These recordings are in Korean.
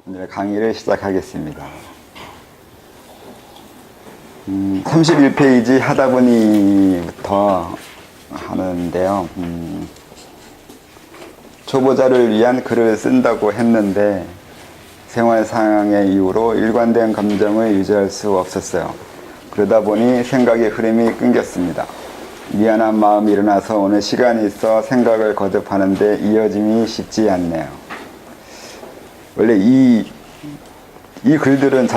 오늘 강의를 시작하겠습니다. 31페이지 하다 보니부터 하는데요. 초보자를 위한 글을 쓴다고 했는데 생활 상황의 이유로 일관된 감정을 유지할 수 없었어요. 그러다 보니 생각의 흐름이 끊겼습니다. 미안한 마음이 일어나서 오늘 시간이 있어 생각을 거듭하는데 이어짐이 쉽지 않네요. 원래 이 글들은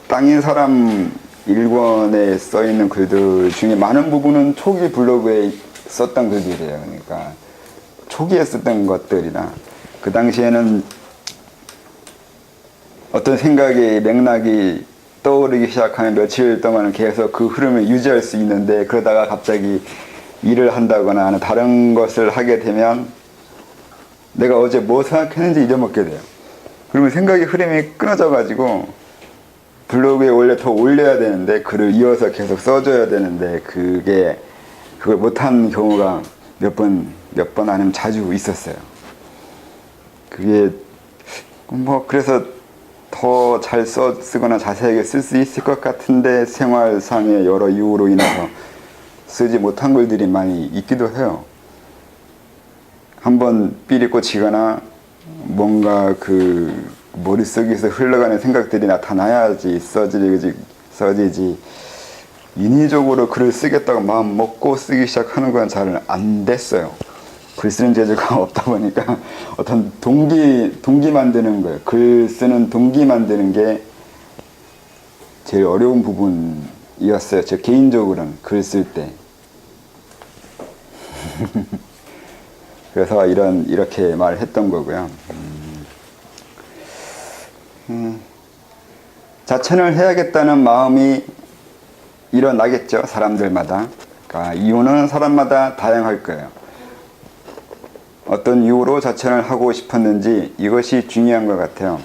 땅인 사람 1권에 써 있는 글들 중에 많은 부분은 초기 블로그에 썼던 글들이에요. 그러니까 초기에 썼던 것들이라 그 당시에는 어떤 생각의 맥락이 떠오르기 시작하면 며칠 동안은 계속 그 흐름을 유지할 수 있는데, 그러다가 갑자기 일을 한다거나 다른 것을 하게 되면 내가 어제 뭐 생각했는지 잊어먹게 돼요. 그러면 생각의 흐름이 끊어져 가지고 블로그에 원래 더 올려야 되는데, 글을 이어서 계속 써줘야 되는데 그걸 못한 경우가 몇 번 아니면 자주 있었어요. 그게 그래서 더 잘 쓰거나 자세하게 쓸 수 있을 것 같은데 생활상의 여러 이유로 인해서 쓰지 못한 글들이 많이 있기도 해요. 한번 삘이 꽂히거나 뭔가 그 머릿속에서 흘러가는 생각들이 나타나야지 써지지 인위적으로 글을 쓰겠다고 마음 먹고 쓰기 시작하는 건 잘 안 됐어요. 글 쓰는 재주가 없다 보니까 어떤 동기 만드는 거예요. 글 쓰는 동기 만드는 게 제일 어려운 부분이었어요. 저 개인적으로는 글 쓸 때. 그래서 이렇게 말했던 거고요. 자천을 해야겠다는 마음이 일어나겠죠. 사람들마다. 그러니까 이유는 사람마다 다양할 거예요. 어떤 이유로 자천을 하고 싶었는지 이것이 중요한 것 같아요.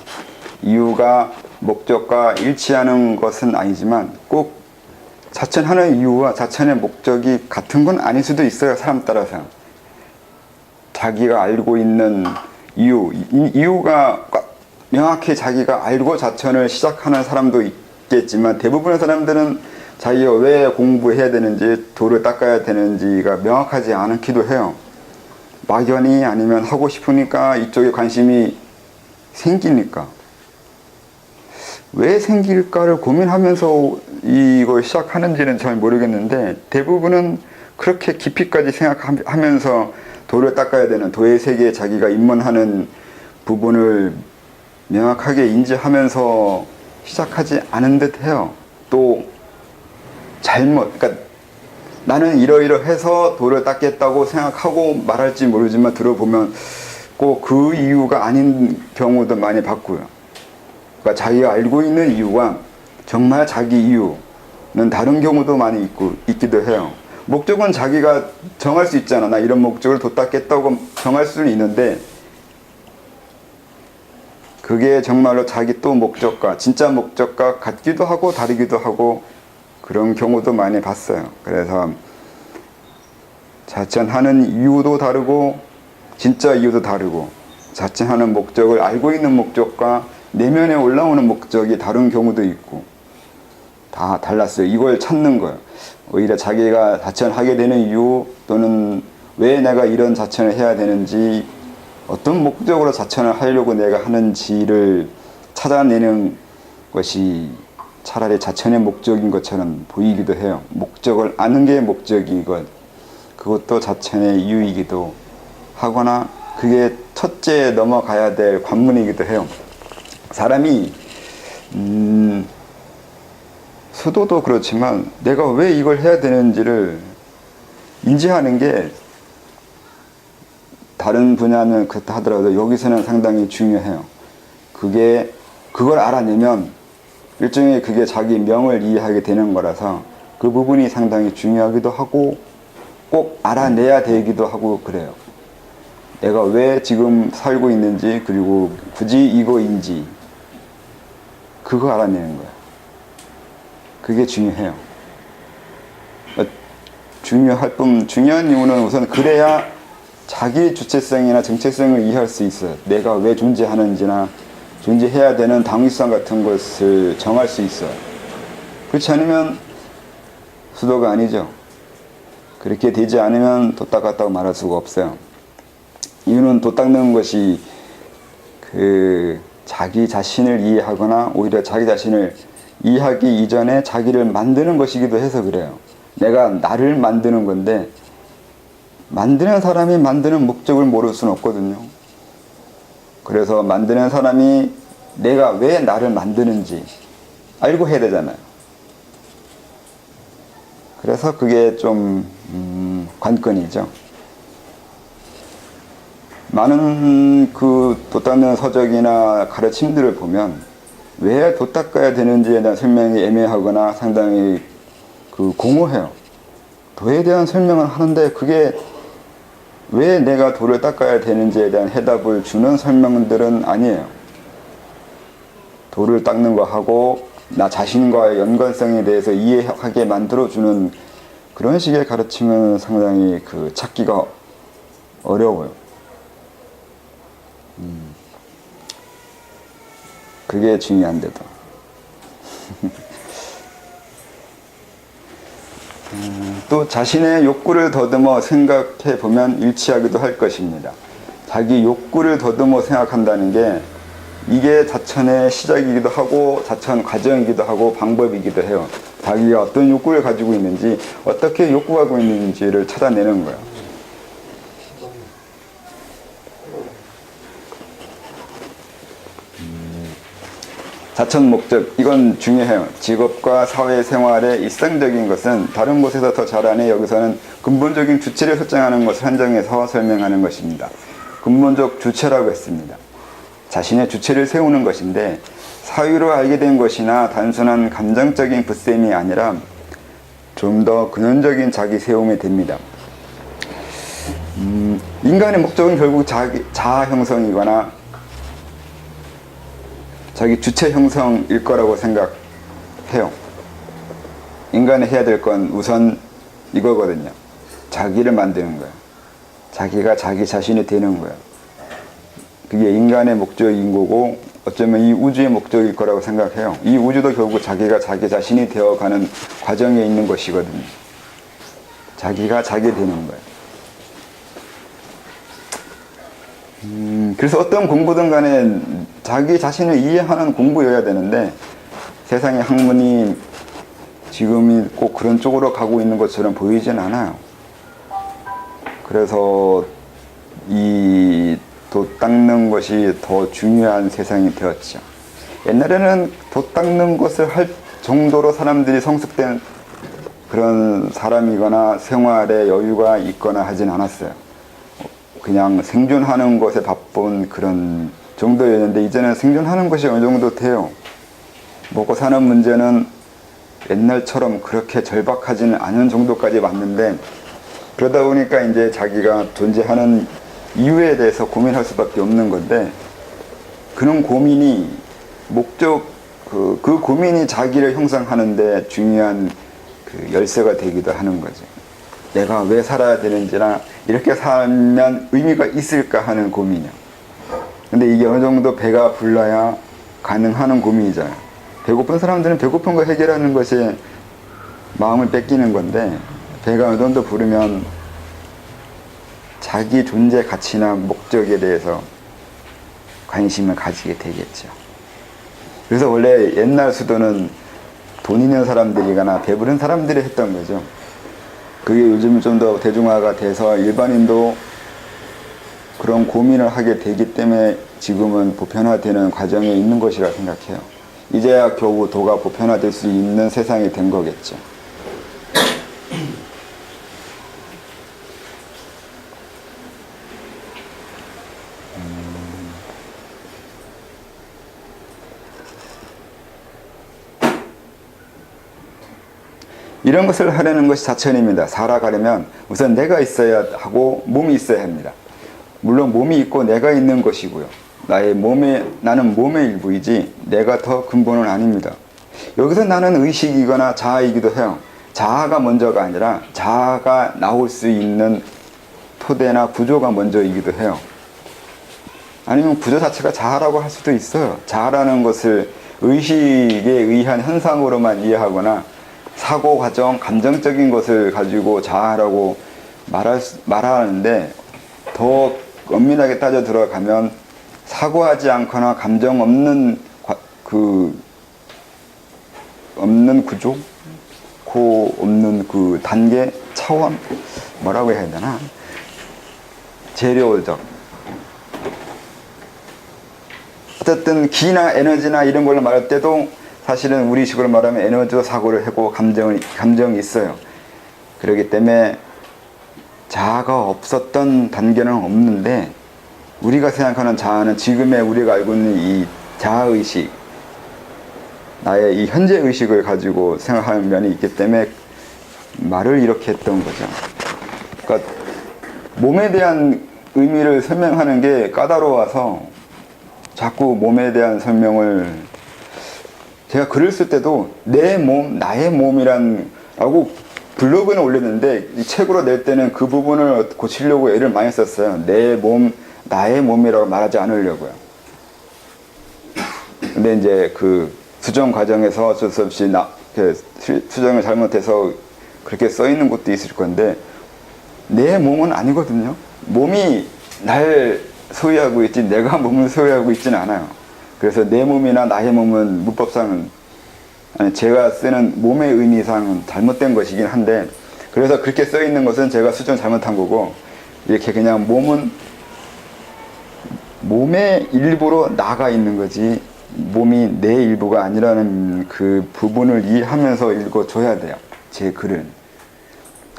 이유가 목적과 일치하는 것은 아니지만 꼭 자천하는 이유와 자천의 목적이 같은 건 아닐 수도 있어요. 사람 따라서. 자기가 알고 있는 이유가 명확히 자기가 알고 자천을 시작하는 사람도 있겠지만, 대부분의 사람들은 자기가 왜 공부해야 되는지, 도를 닦아야 되는지가 명확하지 않기도 해요. 막연히, 아니면 하고 싶으니까, 이쪽에 관심이 생기니까. 왜 생길까를 고민하면서 이걸 시작하는지는 잘 모르겠는데, 대부분은 그렇게 깊이까지 생각하면서 도를 닦아야 되는, 도의 세계에 자기가 입문하는 부분을 명확하게 인지하면서 시작하지 않은 듯 해요. 또 그러니까 나는 이러이러해서 도를 닦겠다고 생각하고 말할지 모르지만, 들어보면 꼭 그 이유가 아닌 경우도 많이 봤고요. 그러니까 자기가 알고 있는 이유와 정말 자기 이유는 다른 경우도 많이 있기도 해요. 목적은 자기가 정할 수 있잖아. 나 이런 목적을 도 닦겠다고 정할 수는 있는데, 그게 정말로 자기 또 목적과, 진짜 목적과 같기도 하고 다르기도 하고, 그런 경우도 많이 봤어요. 그래서 자천하는 이유도 다르고 진짜 이유도 다르고, 자천하는 목적을 알고 있는 목적과 내면에 올라오는 목적이 다른 경우도 있고, 다 달랐어요. 이걸 찾는 거예요. 오히려 자기가 자천하게 되는 이유, 또는 왜 내가 이런 자천을 해야 되는지, 어떤 목적으로 자천을 하려고 내가 하는지를 찾아내는 것이 차라리 자천의 목적인 것처럼 보이기도 해요. 목적을 아는 게 목적이건, 그것도 자천의 이유이기도 하거나, 그게 첫째 넘어가야 될 관문이기도 해요. 사람이 수도도 그렇지만 내가 왜 이걸 해야 되는지를 인지하는 게, 다른 분야는 그렇다 하더라도 여기서는 상당히 중요해요. 그걸 알아내면 일종의 그게 자기 명을 이해하게 되는 거라서, 그 부분이 상당히 중요하기도 하고 꼭 알아내야 되기도 하고 그래요. 내가 왜 지금 살고 있는지, 그리고 굳이 이거인지, 그거 알아내는 거예요. 그게 중요해요. 중요한 이유는 우선 그래야 자기 주체성이나 정체성을 이해할 수 있어요. 내가 왜 존재하는지나 존재해야 되는 당위성 같은 것을 정할 수 있어요. 그렇지 않으면 수도가 아니죠. 그렇게 되지 않으면 도 닦았다고 말할 수가 없어요. 이유는 도 닦는 것이 자기 자신을 이해하거나 오히려 자기 자신을 이해하기 이전에 자기를 만드는 것이기도 해서 그래요. 내가 나를 만드는 건데 만드는 사람이 만드는 목적을 모를 수는 없거든요. 그래서 만드는 사람이 내가 왜 나를 만드는지 알고 해야 되잖아요. 그래서 그게 좀 관건이죠. 많은 도 닦는 서적이나 가르침들을 보면 왜 도 닦아야 되는지에 대한 설명이 애매하거나 상당히 공허해요. 도에 대한 설명을 하는데 그게 왜 내가 도를 닦아야 되는지에 대한 해답을 주는 설명들은 아니에요. 도를 닦는 거하고 나 자신과의 연관성에 대해서 이해하게 만들어주는 그런 식의 가르침은 상당히 찾기가 어려워요. 그게 중요한데도. 또 자신의 욕구를 더듬어 생각해 보면 일치하기도 할 것입니다. 자기 욕구를 더듬어 생각한다는 게 이게 자천의 시작이기도 하고 자천 과정이기도 하고 방법이기도 해요. 자기가 어떤 욕구를 가지고 있는지 어떻게 욕구하고 있는지를 찾아내는 거예요. 자천 목적, 이건 중요해요. 직업과 사회생활의 일상적인 것은 다른 곳에서 더 잘하네. 여기서는 근본적인 주체를 설정하는 것을 한정해서 설명하는 것입니다. 근본적 주체라고 했습니다. 자신의 주체를 세우는 것인데 사유로 알게 된 것이나 단순한 감정적인 붙셈이 아니라 좀 더 근원적인 자기 세움이 됩니다. 인간의 목적은 결국 자아 형성이거나 자기 주체 형성일 거라고 생각해요. 인간이 해야 될 건 우선 이거거든요. 자기를 만드는 거예요. 자기가 자기 자신이 되는 거예요. 그게 인간의 목적인 거고 어쩌면 이 우주의 목적일 거라고 생각해요. 이 우주도 결국 자기가 자기 자신이 되어가는 과정에 있는 것이거든요. 자기가 자기 되는 거예요. 그래서 어떤 공부든 간에 자기 자신을 이해하는 공부여야 되는데 세상의 학문이 지금이 꼭 그런 쪽으로 가고 있는 것처럼 보이진 않아요. 그래서 이 도 닦는 것이 더 중요한 세상이 되었죠. 옛날에는 도 닦는 것을 할 정도로 사람들이 성숙된 그런 사람이거나 생활에 여유가 있거나 하진 않았어요. 그냥 생존하는 것에 바쁜 그런 정도였는데 이제는 생존하는 것이 어느 정도 돼요. 먹고 사는 문제는 옛날처럼 그렇게 절박하지는 않은 정도까지 왔는데 그러다 보니까 이제 자기가 존재하는 이유에 대해서 고민할 수밖에 없는 건데 그런 고민이 그 고민이 자기를 형성하는데 중요한 열쇠가 되기도 하는 거죠. 내가 왜 살아야 되는지나 이렇게 살면 의미가 있을까 하는 고민이요. 근데 이게 어느 정도 배가 불러야 가능하는 고민이잖아요. 배고픈 사람들은 배고픈 거 해결하는 것이 마음을 뺏기는 건데 배가 어느 정도 부르면 자기 존재 가치나 목적에 대해서 관심을 가지게 되겠죠. 그래서 원래 옛날 수도는 돈 있는 사람들이거나 배부른 사람들이 했던 거죠. 그게 요즘 좀 더 대중화가 돼서 일반인도 그런 고민을 하게 되기 때문에 지금은 보편화되는 과정에 있는 것이라 생각해요. 이제야 겨우 도가 보편화될 수 있는 세상이 된 거겠죠. 이런 것을 하려는 것이 자천입니다. 살아가려면 우선 내가 있어야 하고 몸이 있어야 합니다. 물론 몸이 있고 내가 있는 것이고요. 나는 몸의 일부이지 내가 더 근본은 아닙니다. 여기서 나는 의식이거나 자아이기도 해요. 자아가 먼저가 아니라 자아가 나올 수 있는 토대나 구조가 먼저이기도 해요. 아니면 구조 자체가 자아라고 할 수도 있어요. 자아라는 것을 의식에 의한 현상으로만 이해하거나 사고 과정, 감정적인 것을 가지고 자아라고 말하는데, 더 엄밀하게 따져 들어가면 사고하지 않거나 감정 없는 없는 구조, 없는 그 단계, 차원, 뭐라고 해야 되나? 재료적. 어쨌든 기나 에너지나 이런 걸로 말할 때도 사실은 우리식으로 말하면 에너지도 사고를 하고 감정이 있어요. 그렇기 때문에 자아가 없었던 단계는 없는데, 우리가 생각하는 자아는 지금의 우리가 알고 있는 이 자아의식, 나의 이 현재의식을 가지고 생각하는 면이 있기 때문에 말을 이렇게 했던 거죠. 그러니까 몸에 대한 의미를 설명하는 게 까다로워서 자꾸 몸에 대한 설명을, 제가 글을 쓸 때도 내 몸, 나의 몸이라고 블로그는 올렸는데 이 책으로 낼 때는 그 부분을 고치려고 애를 많이 썼어요. 내 몸, 나의 몸이라고 말하지 않으려고요. 근데 이제 그 수정 과정에서 어쩔 수 없이 수정을 잘못해서 그렇게 써 있는 것도 있을 건데, 내 몸은 아니거든요. 몸이 날 소유하고 있지 내가 몸을 소유하고 있지는 않아요. 그래서 내 몸이나 나의 몸은 문법상은, 아니 제가 쓰는 몸의 의미상은 잘못된 것이긴 한데, 그래서 그렇게 써 있는 것은 제가 수정 잘못한 거고, 이렇게 그냥 몸은 몸의 일부로 나가 있는 거지 몸이 내 일부가 아니라는 그 부분을 이해하면서 읽어줘야 돼요, 제 글은.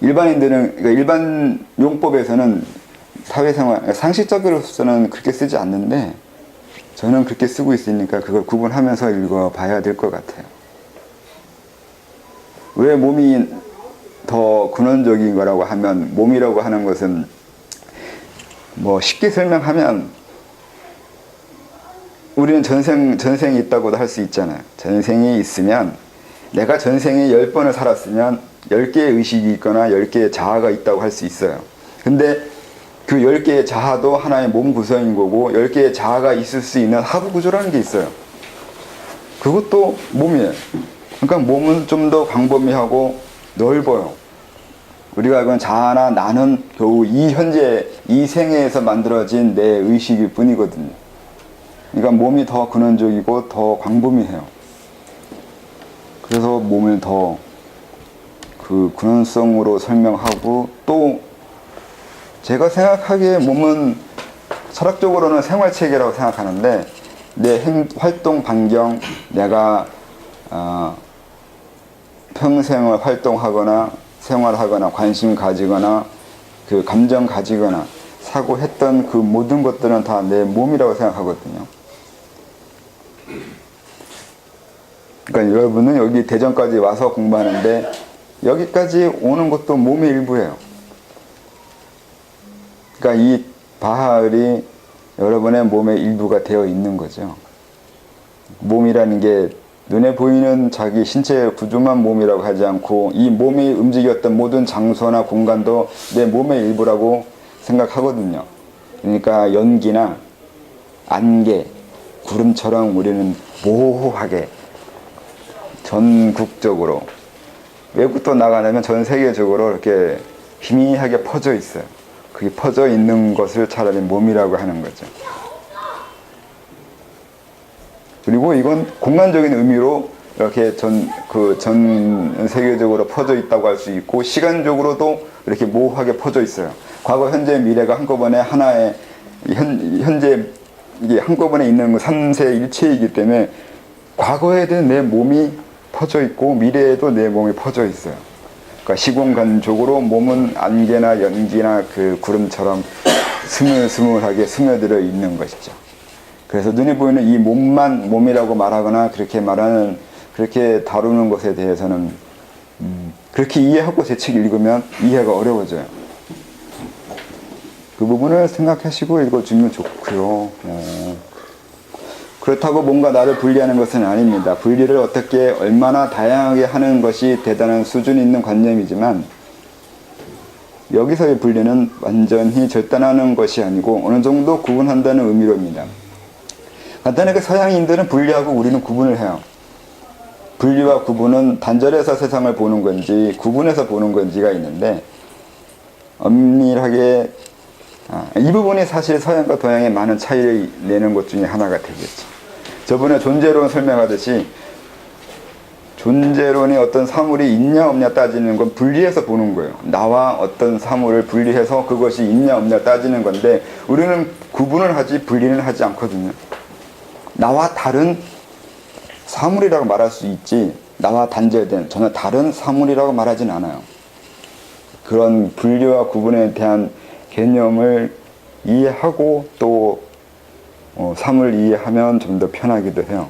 일반인들은, 그러니까 일반 용법에서는 사회생활, 상식적으로서는 그렇게 쓰지 않는데 저는 그렇게 쓰고 있으니까 그걸 구분하면서 읽어봐야 될 것 같아요. 왜 몸이 더 근원적인 거라고 하면, 몸이라고 하는 것은 뭐 쉽게 설명하면, 우리는 전생이 있다고도 할 수 있잖아요. 전생이 있으면, 내가 전생에 10번을 살았으면 10개의 의식이 있거나 10개의 자아가 있다고 할 수 있어요. 근데 그 10개의 자아도 하나의 몸 구성인 거고, 10개의 자아가 있을 수 있는 하부 구조라는 게 있어요. 그것도 몸이에요. 그러니까 몸은 좀 더 광범위하고 넓어요. 우리가 알고 있는 자아나 나는 겨우 이 현재, 이 생애에서 만들어진 내 의식일 뿐이거든요. 그러니까 몸이 더 근원적이고 더 광범위해요. 그래서 몸을 더 그 근원성으로 설명하고, 또 제가 생각하기에 몸은 철학적으로는 생활체계라고 생각하는데, 내 활동 반경, 내가 평생을 활동하거나 생활하거나 관심 가지거나 그 감정 가지거나 사고했던 그 모든 것들은 다 내 몸이라고 생각하거든요. 그러니까 여러분은 여기 대전까지 와서 공부하는데 여기까지 오는 것도 몸의 일부예요. 그러니까 이 바하을이 여러분의 몸의 일부가 되어 있는 거죠. 몸이라는 게 눈에 보이는 자기 신체 구조만 몸이라고 하지 않고, 이 몸이 움직였던 모든 장소나 공간도 내 몸의 일부라고 생각하거든요. 그러니까 연기나 안개, 구름처럼 우리는 모호하게 전국적으로, 외국도 나가려면 전 세계적으로 이렇게 희미하게 퍼져 있어요. 그게 퍼져 있는 것을 차라리 몸이라고 하는 거죠. 그리고 이건 공간적인 의미로 이렇게 전 세계적으로 퍼져 있다고 할 수 있고, 시간적으로도 이렇게 모호하게 퍼져 있어요. 과거, 현재, 미래가 한꺼번에 하나의, 현재 이게 한꺼번에 있는 3세 일체이기 때문에 과거에도 내 몸이 퍼져 있고 미래에도 내 몸이 퍼져 있어요. 그러니까 시공간적으로 몸은 안개나 연기나 그 구름처럼 스물스물하게 스며들어 있는 것이죠. 그래서 눈에 보이는 이 몸만 몸이라고 말하거나 그렇게 다루는 것에 대해서는 그렇게 이해하고 제 책 읽으면 이해가 어려워져요. 그 부분을 생각하시고 읽어주면 좋고요. 그렇다고 뭔가 나를 분리하는 것은 아닙니다. 분리를 어떻게 얼마나 다양하게 하는 것이 대단한 수준 있는 관념이지만, 여기서의 분리는 완전히 절단하는 것이 아니고 어느 정도 구분한다는 의미로입니다. 간단하게 서양인들은 분리하고 우리는 구분을 해요. 분리와 구분은 단절해서 세상을 보는 건지 구분해서 보는 건지가 있는데, 엄밀하게 이 부분이 사실 서양과 동양의 많은 차이를 내는 것 중에 하나가 되겠죠. 저번에 존재론 설명하듯이 존재론이 어떤 사물이 있냐 없냐 따지는 건 분리해서 보는 거예요. 나와 어떤 사물을 분리해서 그것이 있냐 없냐 따지는 건데, 우리는 구분을 하지 분리는 하지 않거든요. 나와 다른 사물이라고 말할 수 있지, 나와 단절된 전혀 다른 사물이라고 말하진 않아요. 그런 분리와 구분에 대한 개념을 이해하고 또 삶을 이해하면 좀 더 편하기도 해요.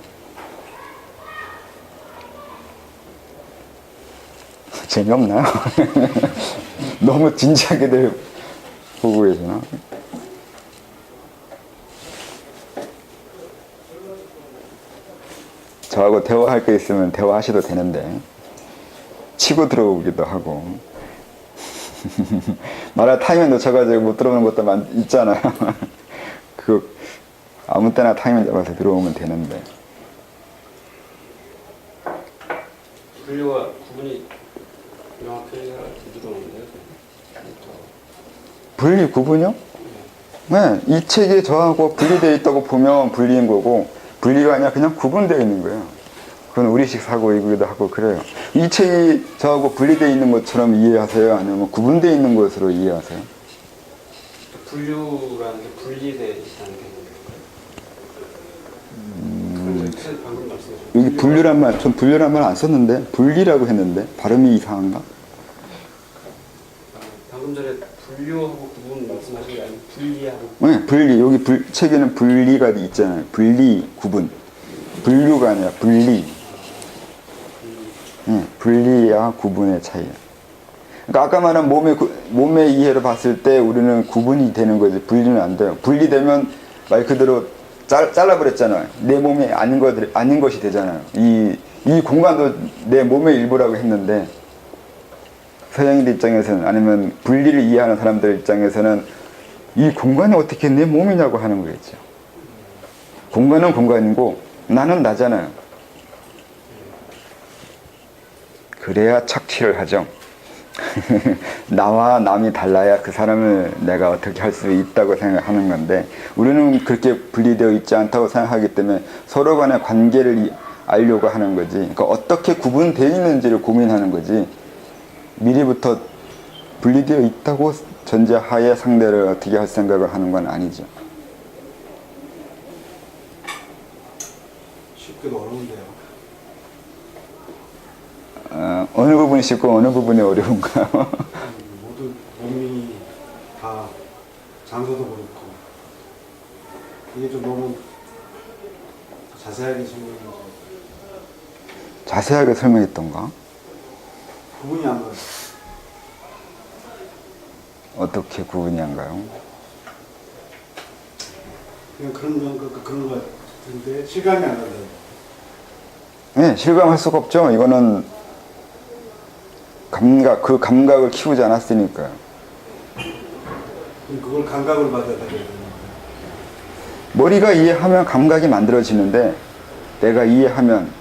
재미없나요? 너무 진지하게들 보고 계시나? 저하고 대화할 게 있으면 대화하셔도 되는데 치고 들어오기도 하고 말할 타이밍 놓쳐가지고 못 들어오는 것도 있잖아요. 그 아무 때나 타이밍 잡아서 들어오면 되는데. 분류와 구분이 명확하게 들어오는데요. 분리 구분이요? 네, 이 책이 저하고 분리되어 있다고 보면 분리인 거고, 분리가 아니라 그냥 구분되어 있는 거예요. 그건 우리식 사고이기도 하고 그래요. 이 책이 저하고 분리되어 있는 것처럼 이해하세요? 아니면 구분되어 있는 것으로 이해하세요? 분류라는 게 분리되어 있다는 개념이에요. 방금 말씀하신 여기 분류란 말, 전 분류란 말 안 썼는데 분리라고 했는데 발음이 이상한가? 방금 전에 분류하고 구분 말씀하신 게 아니고 분리하고. 네, 분리. 여기 책에는 분리가 있잖아요. 분리, 구분. 분류가 아니라 분리. 네, 분리와 구분의 차이. 그러니까 아까 말한 몸의 이해로 봤을 때 우리는 구분이 되는 거지 분리는 안 돼요. 분리되면 말 그대로 잘라버렸잖아요. 내 몸이 아닌 것이 되잖아요. 이 공간도 내 몸의 일부라고 했는데, 서양인들 입장에서는, 아니면 분리를 이해하는 사람들 입장에서는 이 공간이 어떻게 내 몸이냐고 하는 거겠죠. 공간은 공간이고 나는 나잖아요. 그래야 착취를 하죠. 나와 남이 달라야 그 사람을 내가 어떻게 할 수 있다고 생각하는 건데, 우리는 그렇게 분리되어 있지 않다고 생각하기 때문에 서로 간의 관계를 알려고 하는 거지. 그러니까 어떻게 구분되어 있는지를 고민하는 거지, 미리부터 분리되어 있다고 전제하에 상대를 어떻게 할 생각을 하는 건 아니죠. 쉽게도 어려운데요. 어느 부분이 쉽고 어느 부분이 어려운가요? 모두 몸이 다 장소도 그렇고 이게 좀 너무 자세하게 설명해서 자세하게 설명했던가? 구분이 안 가요. 어떻게 구분이 안 가요? 그냥 그런 거 같은데 실감이 안 나요. 네, 실감할 수가 없죠. 이거는 그 감각을 키우지 않았으니까요. 그걸 감각을 받아야 되거든요. 머리가 이해하면 감각이 만들어지는데, 내가 이해하면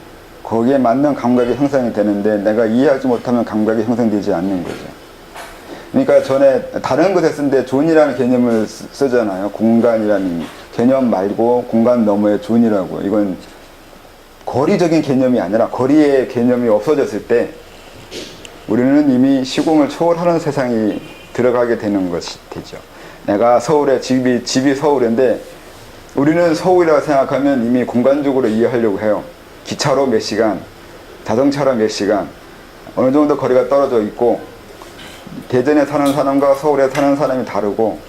거기에 맞는 감각이 형성이 되는데, 내가 이해하지 못하면 감각이 형성되지 않는 거죠. 그러니까 전에 다른 것에 쓴데 존이라는 개념을 쓰잖아요. 공간이라는 개념 말고 공간 너머의 존이라고. 이건 거리적인 개념이 아니라 거리의 개념이 없어졌을 때 우리는 이미 시공을 초월하는 세상이 들어가게 되는 것이 되죠. 내가 서울에 집이 서울인데, 우리는 서울이라고 생각하면 이미 공간적으로 이해하려고 해요. 기차로 몇 시간, 자동차로 몇 시간, 어느 정도 거리가 떨어져 있고, 대전에 사는 사람과 서울에 사는 사람이 다르고,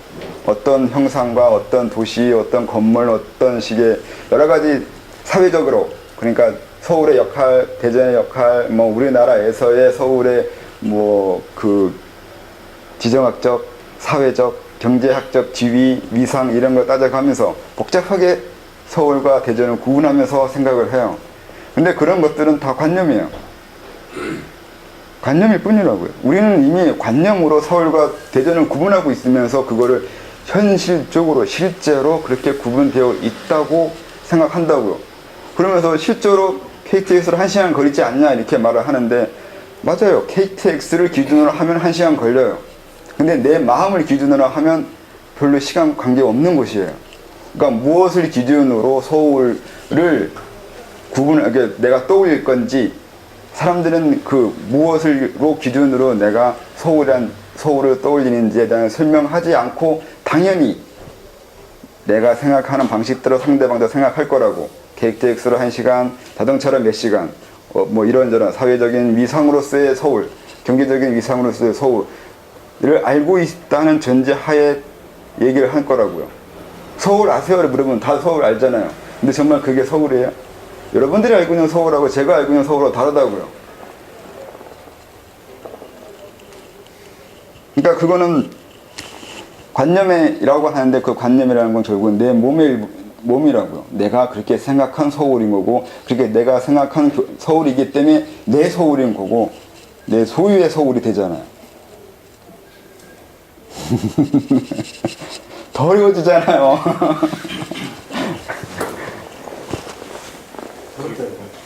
어떤 형상과 어떤 도시, 어떤 건물, 어떤 식의 여러 가지 사회적으로, 그러니까 서울의 역할, 대전의 역할, 뭐 우리나라에서의 서울의 뭐 그 지정학적, 사회적, 경제학적 지위, 위상 이런 걸 따져가면서 복잡하게 서울과 대전을 구분하면서 생각을 해요. 근데 그런 것들은 다 관념이에요. 관념일 뿐이라고요. 우리는 이미 관념으로 서울과 대전을 구분하고 있으면서 그거를 현실적으로 실제로 그렇게 구분되어 있다고 생각한다고요. 그러면서 실제로 KTX로 1시간 걸리지 않냐 이렇게 말을 하는데 맞아요. KTX를 기준으로 하면 1시간 걸려요. 근데 내 마음을 기준으로 하면 별로 시간 관계 없는 곳이에요. 그러니까 무엇을 기준으로 서울을 내가 떠올릴 건지 사람들은 그 무엇을로 기준으로 내가 서울을 떠올리는지에 대한 설명하지 않고 당연히 내가 생각하는 방식대로 상대방도 생각할 거라고 KTX로 1시간, 자동차로 몇 시간, 뭐 이런저런 사회적인 위상으로서의 서울, 경제적인 위상으로서의 서울을 알고 있다는 전제하에 얘기를 할 거라고요. 서울 아세요를 물으면 다 서울 알잖아요. 근데 정말 그게 서울이에요? 여러분들이 알고 있는 서울하고 제가 알고 있는 서울하고 다르다고요. 그러니까 그거는 관념이라고 하는데 그 관념이라는 건 결국은 내 몸이라고요. 내가 그렇게 생각한 서울인 거고 그렇게 내가 생각한 서울이기 때문에 내 서울인 거고 내 소유의 서울이 되잖아요. 더 어려워지잖아요.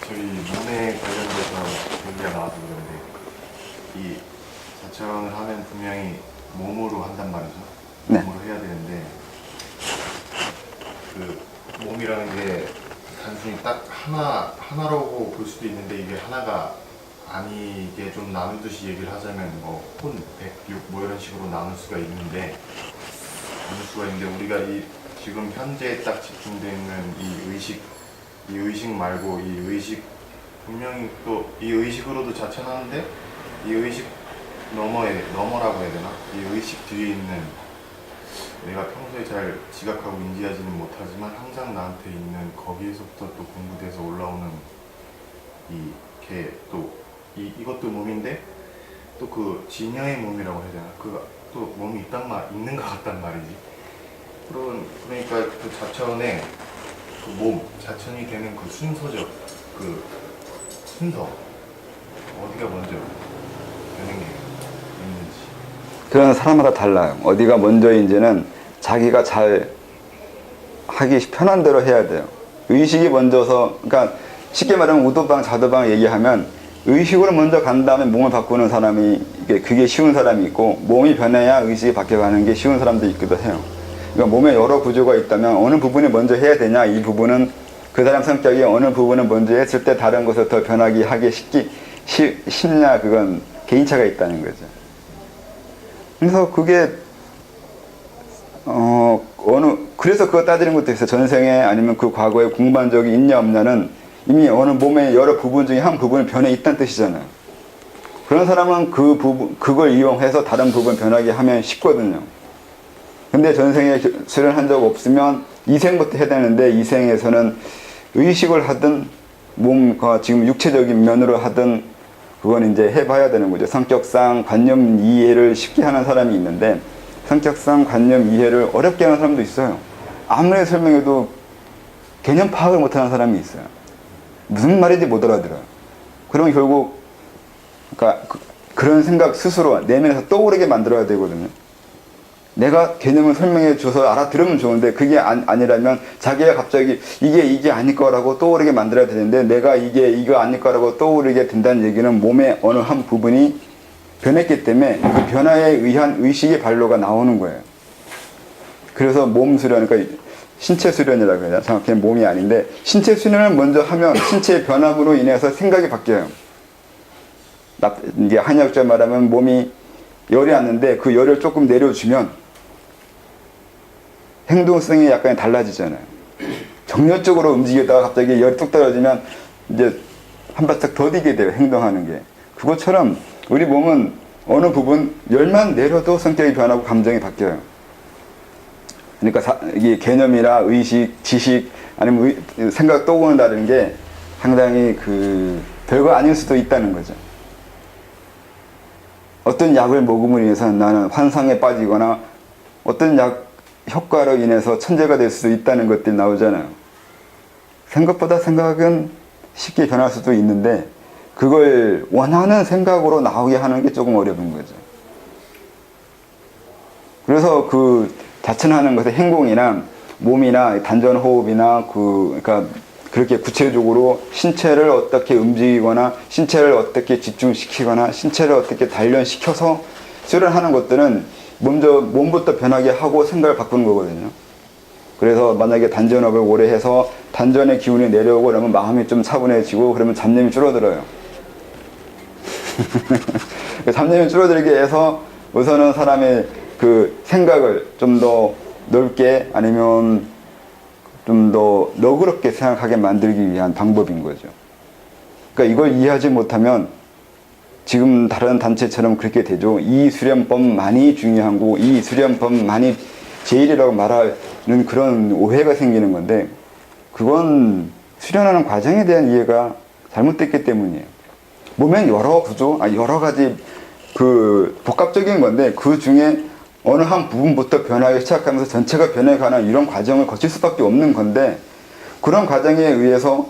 저희 몸에 관련돼서 얘기가 나와서 그런데 이 자천을 하면 분명히 몸으로 한단 말이죠. 네. 몸으로 해야 되는데 그 몸이라는 게 단순히 딱 하나라고 볼 수도 있는데 이게 하나가 아니게 좀 나누듯이 얘기를 하자면 뭐 혼, 백, 육 뭐 이런 식으로 나눌 수가 있는데 우리가 이 지금 현재에 딱 집중되어 있는 이 의식 말고 이 의식 분명히 또 이 의식으로도 자천하는데 이 의식 너머라고 해야 되나? 이 의식 뒤에 있는 내가 평소에 잘 지각하고 인지하지는 못하지만 항상 나한테 있는 거기에서부터 또 공부돼서 올라오는 이것도 몸인데 또 그 진여의 몸이라고 해야 되나? 그 또 몸이 있는 것 같단 말이지. 그러니까 그 자천의 그 몸, 자천이 되는 그 순서적 그 순서 어디가 먼저 되는 게 있는지. 그런 사람마다 달라요. 어디가 먼저인지는 자기가 잘 하기 편한 대로 해야 돼요. 의식이 먼저서, 그러니까 쉽게 말하면 우도방, 좌도방 얘기하면 의식으로 먼저 간 다음에 몸을 바꾸는 사람이, 그게 쉬운 사람이 있고, 몸이 변해야 의식이 바뀌어가는 게 쉬운 사람도 있기도 해요. 그러니까 몸에 여러 구조가 있다면 어느 부분이 먼저 해야 되냐, 이 부분은 그 사람 성격이 어느 부분을 먼저 했을 때 다른 것을 더 변하게 하기 쉽냐, 그건 개인차가 있다는 거죠. 그래서 그게 그래서 그거 따지는 것도 있어요. 전생에 아니면 그 과거에 공부한 적이 있냐 없냐는 이미 어느 몸의 여러 부분 중에 한 부분이 변해 있다는 뜻이잖아요. 그런 사람은 그걸 이용해서 다른 부분 변하게 하면 쉽거든요. 근데 전생에 수련한 적 없으면 이생부터 해야 되는데 이생에서는 의식을 하든 몸과 지금 육체적인 면으로 하든 그건 이제 해봐야 되는 거죠. 성격상 관념 이해를 쉽게 하는 사람이 있는데 성격상 관념 이해를 어렵게 하는 사람도 있어요. 아무리 설명해도 개념 파악을 못하는 사람이 있어요. 무슨 말인지 못 알아들어요. 그러면 결국 그러니까 그런 생각 스스로 내면에서 떠오르게 만들어야 되거든요. 내가 개념을 설명해 줘서 알아들으면 좋은데 그게 아니라면 자기가 갑자기 이게 아닐 거라고 떠오르게 만들어야 되는데 내가 이거 아닐 거라고 떠오르게 된다는 얘기는 몸의 어느 한 부분이 변했기 때문에 그 변화에 의한 의식의 발로가 나오는 거예요. 그래서 몸 수련, 그러니까 신체 수련이라고 해야 되나? 정확히 몸이 아닌데 신체 수련을 먼저 하면 신체의 변함으로 인해서 생각이 바뀌어요. 이게 한의학자 말하면 몸이 열이 왔는데 그 열을 조금 내려주면 행동성이 약간 달라지잖아요. 정열적으로 움직이다가 갑자기 열이 뚝 떨어지면 이제 한 발짝 더디게 돼요. 행동하는 게. 그것처럼 우리 몸은 어느 부분 열만 내려도 성격이 변하고 감정이 바뀌어요. 그러니까 이게 개념이나 의식, 지식 아니면 생각 떠오른다는 게 상당히 별거 아닐 수도 있다는 거죠. 어떤 약을 먹음으로 인해서 나는 환상에 빠지거나 어떤 약 효과로 인해서 천재가 될 수도 있다는 것들이 나오잖아요. 생각보다 생각은 쉽게 변할 수도 있는데 그걸 원하는 생각으로 나오게 하는 게 조금 어려운 거죠. 그래서 그 자천하는 것의 행동이나 몸이나 단전 호흡이나 그러니까 그렇게 구체적으로 신체를 어떻게 움직이거나 신체를 어떻게 집중시키거나 신체를 어떻게 단련시켜서 수련하는 것들은 먼저 몸부터 변하게 하고 생각을 바꾸는 거거든요. 그래서 만약에 단전업을 오래 해서 단전의 기운이 내려오고 그러면 마음이 좀 차분해지고 그러면 잡념이 줄어들어요. 잡념이 줄어들게 해서 우선은 사람의 그 생각을 좀 더 넓게 아니면 좀 더 너그럽게 생각하게 만들기 위한 방법인 거죠. 그러니까 이걸 이해하지 못하면 지금 다른 단체처럼 그렇게 되죠. 이 수련법만이 중요한 거고 이 수련법만이 제일이라고 말하는 그런 오해가 생기는 건데 그건 수련하는 과정에 대한 이해가 잘못됐기 때문이에요. 몸엔 여러 구조, 여러 가지 그 복합적인 건데 그 중에 어느 한 부분부터 변하기 시작하면서 전체가 변해가는 이런 과정을 거칠 수밖에 없는 건데 그런 과정에 의해서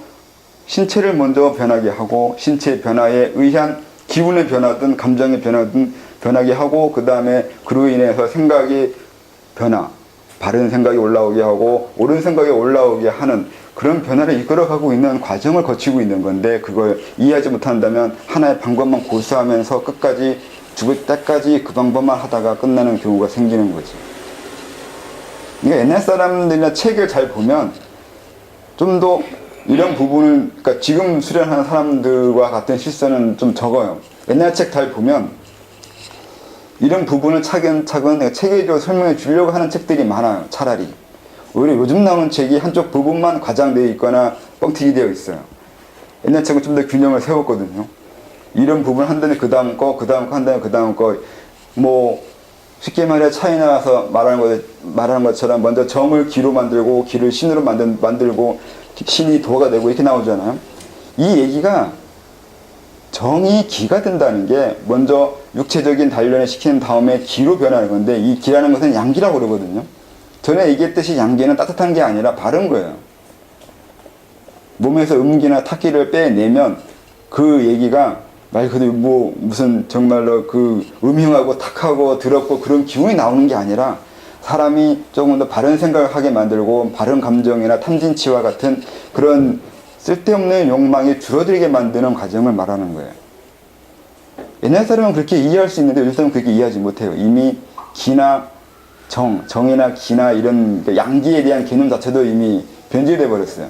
신체를 먼저 변하게 하고 신체 변화에 의한 기분의 변화든 감정의 변화든 변하게 하고 그 다음에 그로 인해서 생각이 변화, 바른 생각이 올라오게 하고 옳은 생각이 올라오게 하는 그런 변화를 이끌어가고 있는 과정을 거치고 있는 건데 그걸 이해하지 못한다면 하나의 방법만 고수하면서 끝까지 죽을 때까지 그 방법만 하다가 끝나는 경우가 생기는 거지. 그러니까 옛날 사람들이나 책을 잘 보면 좀 더 이런 부분을, 그러니까 지금 수련하는 사람들과 같은 실수는 좀 적어요. 옛날 책 잘 보면 이런 부분을 차근차근 체계적으로 설명해 주려고 하는 책들이 많아요. 차라리. 오히려 요즘 나오는 책이 한쪽 부분만 과장되어 있거나 뻥튀기 되어 있어요. 옛날 책은 좀 더 균형을 세웠거든요. 이런 부분 한 다음에 그 다음 거, 그 다음 거 한 다음에 그 다음 거, 뭐 쉽게 말해 차이나서 말하는 것처럼 먼저 정을 기로 만들고 기를 신으로 만들고 신이 도가 되고 이렇게 나오잖아요. 이 얘기가 정이 기가 된다는 게 먼저 육체적인 단련을 시킨 다음에 기로 변하는 건데 이 기라는 것은 양기라고 그러거든요. 전에 얘기했듯이 양기는 따뜻한 게 아니라 바른 거예요. 몸에서 음기나 탁기를 빼내면 그 얘기가 말 그대로 뭐 무슨 정말로 그 음흉하고 탁하고 더럽고 그런 기운이 나오는 게 아니라 사람이 조금 더 바른 생각을 하게 만들고 바른 감정이나 탐진치와 같은 그런 쓸데없는 욕망이 줄어들게 만드는 과정을 말하는 거예요. 옛날 사람은 그렇게 이해할 수 있는데 요즘 사람은 그렇게 이해하지 못해요. 이미 기나 정이나 기나 이런 양기에 대한 개념 자체도 이미 변질돼 버렸어요.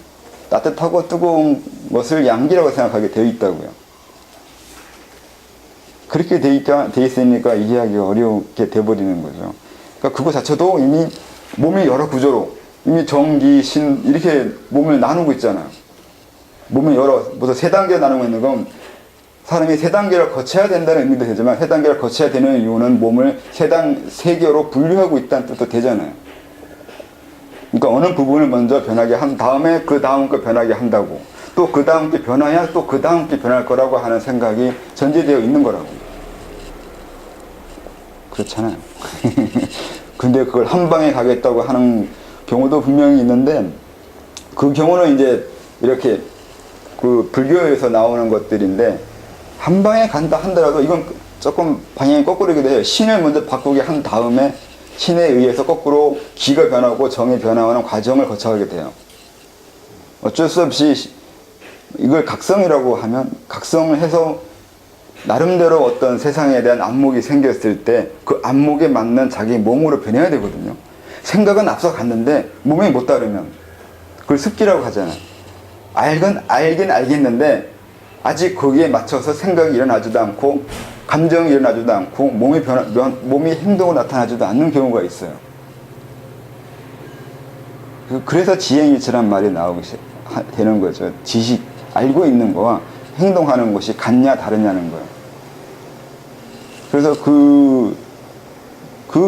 따뜻하고 뜨거운 것을 양기라고 생각하게 되어 있다고요. 그렇게 돼 있으니까 이해하기가 어렵게 돼버리는 거죠. 그러니까 그거 자체도 이미 몸이 여러 구조로 이미 정, 기, 신 이렇게 몸을 나누고 있잖아요. 몸을 무슨 세 단계 나누고 있는 건 사람이 세 단계를 거쳐야 된다는 의미도 되지만 세 단계를 거쳐야 되는 이유는 몸을 세 개로 분류하고 있다는 뜻도 되잖아요. 그러니까 어느 부분을 먼저 변하게 한 다음에 그 다음 거 변하게 한다고 또 그 다음 게 변화야 또 그 다음 게 변할 거라고 하는 생각이 전제되어 있는 거라고. 그렇잖아요. 근데 그걸 한 방에 가겠다고 하는 경우도 분명히 있는데 그 경우는 이제 이렇게 그 불교에서 나오는 것들인데 한 방에 간다 한더라도 이건 조금 방향이 거꾸로기도 해요. 신을 먼저 바꾸게 한 다음에 신에 의해서 거꾸로 기가 변하고 정이 변화하는 과정을 거쳐가게 돼요. 어쩔 수 없이 이걸 각성이라고 하면 각성을 해서 나름대로 어떤 세상에 대한 안목이 생겼을 때 그 안목에 맞는 자기 몸으로 변해야 되거든요. 생각은 앞서 갔는데 몸이 못 따르면 그걸 습기라고 하잖아요. 알긴 알겠는데 아직 거기에 맞춰서 생각이 일어나지도 않고 감정이 일어나지도 않고 몸이 행동으로 나타나지도 않는 경우가 있어요. 그래서 지행일치란 말이 나오게 되는 거죠. 지식, 알고 있는 거와 행동하는 것이 같냐 다르냐는 거예요. 그래서 그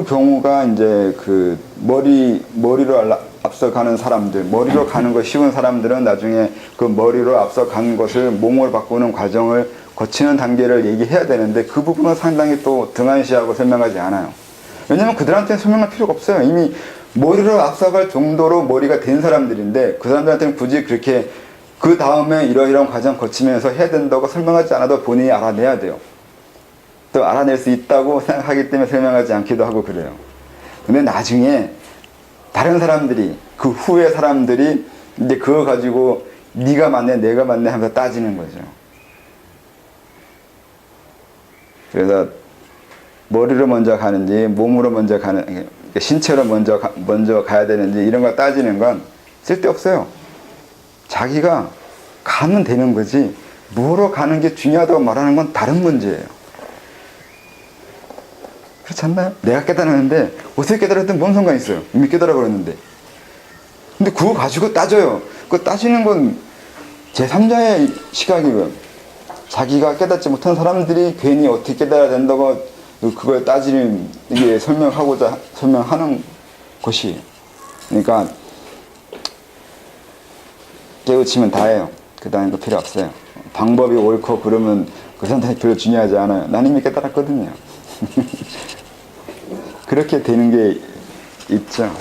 경우가 이제 그 머리로 앞서가는 사람들, 머리로 가는 거 쉬운 사람들은 나중에 그 머리로 앞서간 것을 몸으로 바꾸는 과정을 거치는 단계를 얘기해야 되는데 그 부분은 상당히 또 등한시하고 설명하지 않아요. 왜냐면 그들한테는 설명할 필요가 없어요. 이미 머리로 앞서갈 정도로 머리가 된 사람들인데 그 사람들한테는 굳이 그렇게 그 다음에 이러이러한 과정 거치면서 해야 된다고 설명하지 않아도 본인이 알아내야 돼요. 또 알아낼 수 있다고 생각하기 때문에 설명하지 않기도 하고 그래요. 근데 나중에 다른 사람들이, 그 후에 사람들이 이제 그거 가지고 네가 맞네 내가 맞네 하면서 따지는 거죠. 그래서 머리로 먼저 가는지 몸으로 먼저 가는, 신체로 먼저 가야 되는지 이런 거 따지는 건 쓸데없어요. 자기가 가면 되는 거지 뭐로 가는 게 중요하다고 말하는 건 다른 문제예요. 그렇지 않나요? 내가 깨달았는데 어떻게 깨달았든 뭔 상관이 있어요. 이미 깨달아 버렸는데. 근데 그거 가지고 따져요. 그거 따지는 건 제3자의 시각이고요. 자기가 깨닫지 못한 사람들이 괜히 어떻게 깨달아야 된다고 그걸 따지는, 이게 설명하는 것이. 그러니까 깨우치면 다예요. 그 다음에 거 필요 없어요. 방법이 옳고 그러면 그 선택이 별로 중요하지 않아요. 난 이미 깨달았거든요. 그렇게 되는 게 있죠.